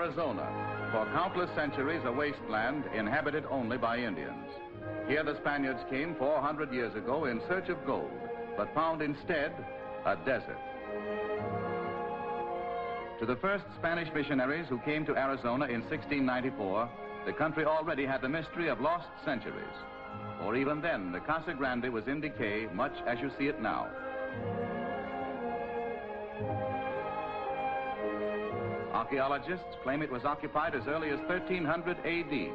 Arizona, for countless centuries a wasteland inhabited only by Indians. Here the Spaniards came 400 years ago in search of gold, but found instead a desert. To the first Spanish missionaries who came to Arizona in 1694, the country already had the mystery of lost centuries. For even then, the Casa Grande was in decay, much as you see it now. Archaeologists claim it was occupied as early as 1300 AD.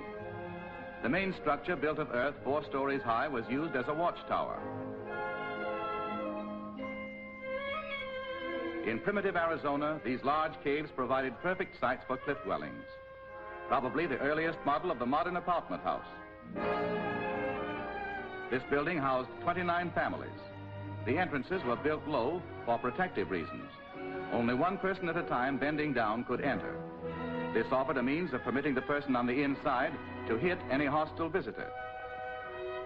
The main structure, built of earth 4 stories high, was used as a watchtower. In primitive Arizona, these large caves provided perfect sites for cliff dwellings, probably the earliest model of the modern apartment house. This building housed 29 families. The entrances were built low for protective reasons. Only one person at a time, bending down, could enter. This offered a means of permitting the person on the inside to hit any hostile visitor.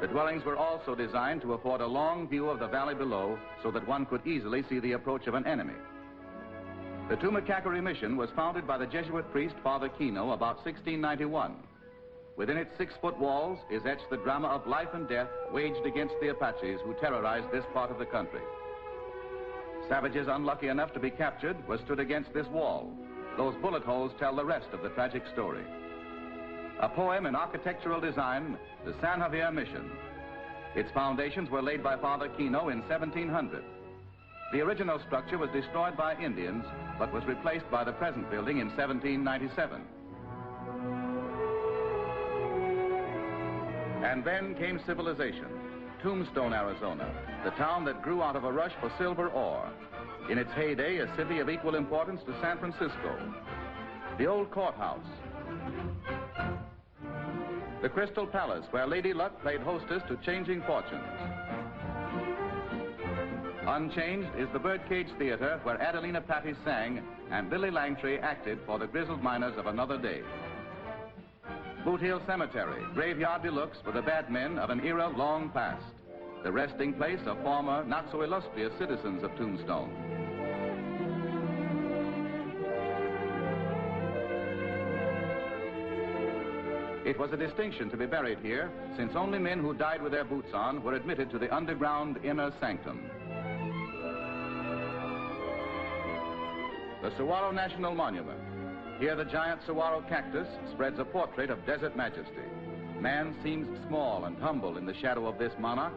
The dwellings were also designed to afford a long view of the valley below so that one could easily see the approach of an enemy. The Tumacacori mission was founded by the Jesuit priest Father Kino about 1691. Within its 6-foot walls is etched the drama of life and death waged against the Apaches who terrorized this part of the country. Savages unlucky enough to be captured were stood against this wall. Those bullet holes tell the rest of the tragic story. A poem in architectural design, the San Javier Mission. Its foundations were laid by Father Kino in 1700. The original structure was destroyed by Indians, but was replaced by the present building in 1797. And then came civilization. Tombstone, Arizona, the town that grew out of a rush for silver ore. In its heyday, a city of equal importance to San Francisco. The old courthouse. The Crystal Palace, where Lady Luck played hostess to changing fortunes. Unchanged is the Birdcage Theater, where Adelina Patti sang and Billy Langtry acted for the grizzled miners of another day. Boot Hill Cemetery, graveyard deluxe for the bad men of an era long past. The resting place of former, not so illustrious citizens of Tombstone. It was a distinction to be buried here, since only men who died with their boots on were admitted to the underground inner sanctum. The Saguaro National Monument. Here the giant saguaro cactus spreads a portrait of desert majesty. Man seems small and humble in the shadow of this monarch.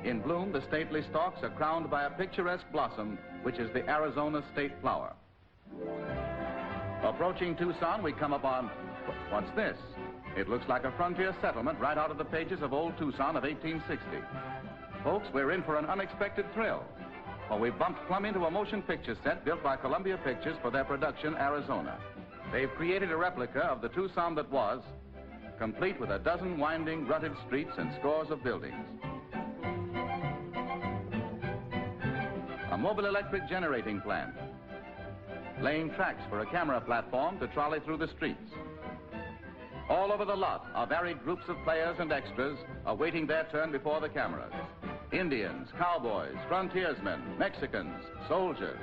In bloom, the stately stalks are crowned by a picturesque blossom, which is the Arizona state flower. Approaching Tucson, we come upon, what's this? It looks like a frontier settlement right out of the pages of Old Tucson of 1860. Folks, we're in for an unexpected thrill. For we bumped plumb into a motion picture set built by Columbia Pictures for their production, Arizona. They've created a replica of the Tucson that was, complete with a dozen winding, rutted streets and scores of buildings. A mobile electric generating plant, laying tracks for a camera platform to trolley through the streets. All over the lot are varied groups of players and extras awaiting their turn before the cameras. Indians, cowboys, frontiersmen, Mexicans, soldiers.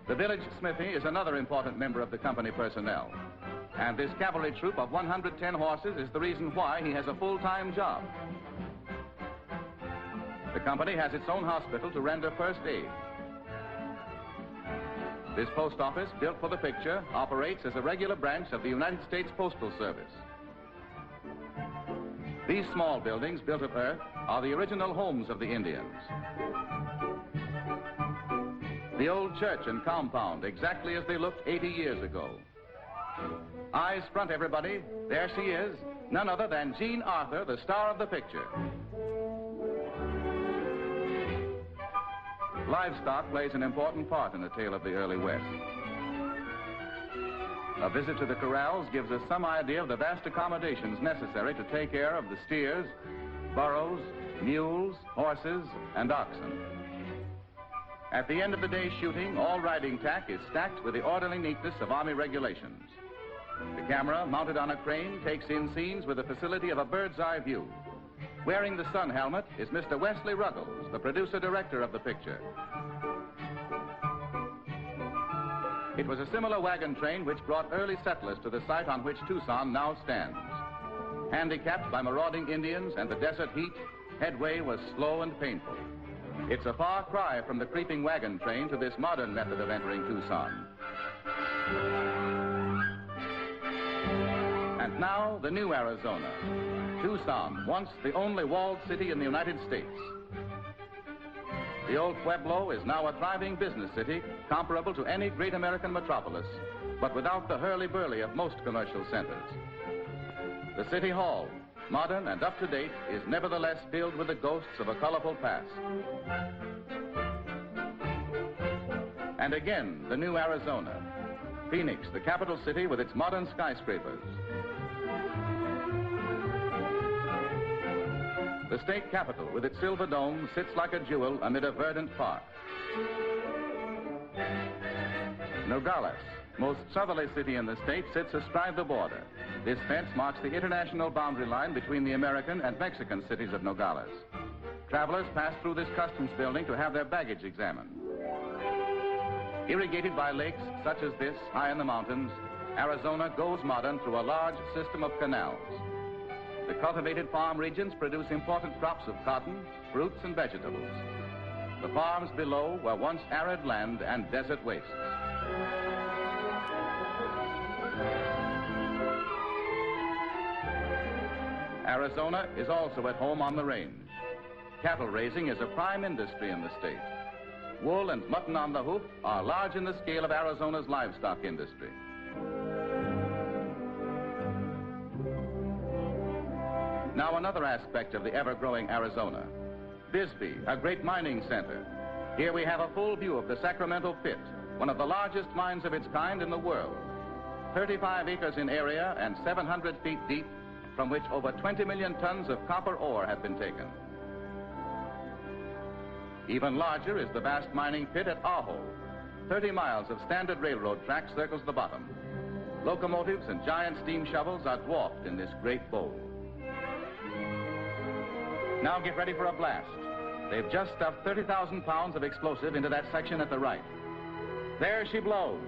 The village smithy is another important member of the company personnel. And this cavalry troop of 110 horses is the reason why he has a full-time job. The company has its own hospital to render first aid. This post office, built for the picture, operates as a regular branch of the United States Postal Service. These small buildings, built of earth, are the original homes of the Indians. The old church and compound, exactly as they looked 80 years ago. Eyes front, everybody. There she is, none other than Jean Arthur, the star of the picture. Livestock plays an important part in the tale of the early West. A visit to the corrals gives us some idea of the vast accommodations necessary to take care of the steers, burros, mules, horses, and oxen. At the end of the day's shooting, all riding tack is stacked with the orderly neatness of Army regulations. The camera, mounted on a crane, takes in scenes with the facility of a bird's-eye view. Wearing the sun helmet is Mr. Wesley Ruggles, the producer-director of the picture. It was a similar wagon train which brought early settlers to the site on which Tucson now stands. Handicapped by marauding Indians and the desert heat, headway was slow and painful. It's a far cry from the creeping wagon train to this modern method of entering Tucson. And now, the new Arizona. Tucson, once the only walled city in the United States. The old Pueblo is now a thriving business city comparable to any great American metropolis, but without the hurly-burly of most commercial centers. The City Hall, modern and up-to-date, is nevertheless filled with the ghosts of a colorful past. And again, the new Arizona. Phoenix, the capital city with its modern skyscrapers. The state capitol, with its silver dome, sits like a jewel amid a verdant park. Nogales, most southerly city in the state, sits astride the border. This fence marks the international boundary line between the American and Mexican cities of Nogales. Travelers pass through this customs building to have their baggage examined. Irrigated by lakes such as this, high in the mountains, Arizona goes modern through a large system of canals. The cultivated farm regions produce important crops of cotton, fruits, and vegetables. The farms below were once arid land and desert wastes. Arizona is also at home on the range. Cattle raising is a prime industry in the state. Wool and mutton on the hoof are large in the scale of Arizona's livestock industry. Now another aspect of the ever-growing Arizona. Bisbee, a great mining center. Here we have a full view of the Sacramento Pit, one of the largest mines of its kind in the world. 35 acres in area and 700 feet deep, from which over 20 million tons of copper ore have been taken. Even larger is the vast mining pit at Ajo. 30 miles of standard railroad track circles the bottom. Locomotives and giant steam shovels are dwarfed in this great bowl. Now get ready for a blast. They've just stuffed 30,000 pounds of explosive into that section at the right. There she blows.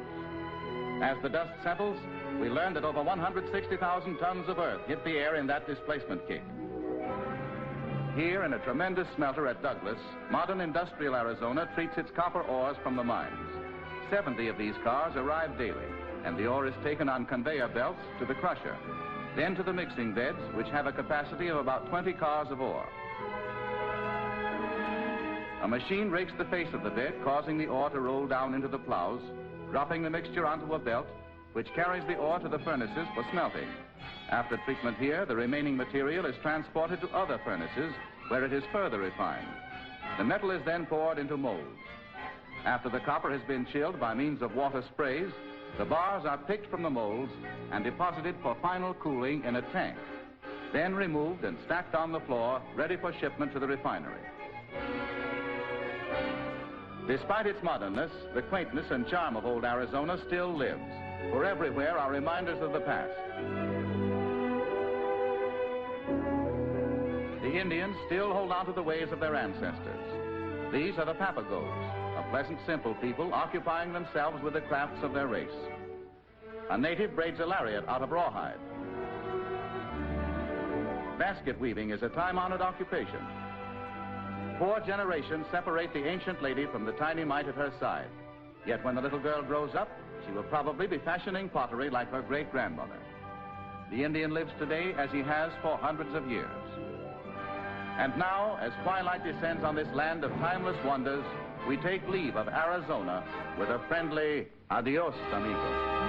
As the dust settles, we learn that over 160,000 tons of earth hit the air in that displacement kick. Here, in a tremendous smelter at Douglas, modern industrial Arizona treats its copper ores from the mines. 70 of these cars arrive daily, and the ore is taken on conveyor belts to the crusher, then to the mixing beds, which have a capacity of about 20 cars of ore. A machine rakes the face of the bed, causing the ore to roll down into the plows, dropping the mixture onto a belt, which carries the ore to the furnaces for smelting. After treatment here, the remaining material is transported to other furnaces, where it is further refined. The metal is then poured into molds. After the copper has been chilled by means of water sprays, the bars are picked from the molds and deposited for final cooling in a tank, then removed and stacked on the floor, ready for shipment to the refinery. Despite its modernness, the quaintness and charm of old Arizona still lives, for everywhere are reminders of the past. The Indians still hold on to the ways of their ancestors. These are the Papagos, a pleasant, simple people occupying themselves with the crafts of their race. A native braids a lariat out of rawhide. Basket weaving is a time-honored occupation. 4 generations separate the ancient lady from the tiny mite at her side. Yet when the little girl grows up, she will probably be fashioning pottery like her great-grandmother. The Indian lives today as he has for hundreds of years. And now, as twilight descends on this land of timeless wonders, we take leave of Arizona with a friendly adios, amigo.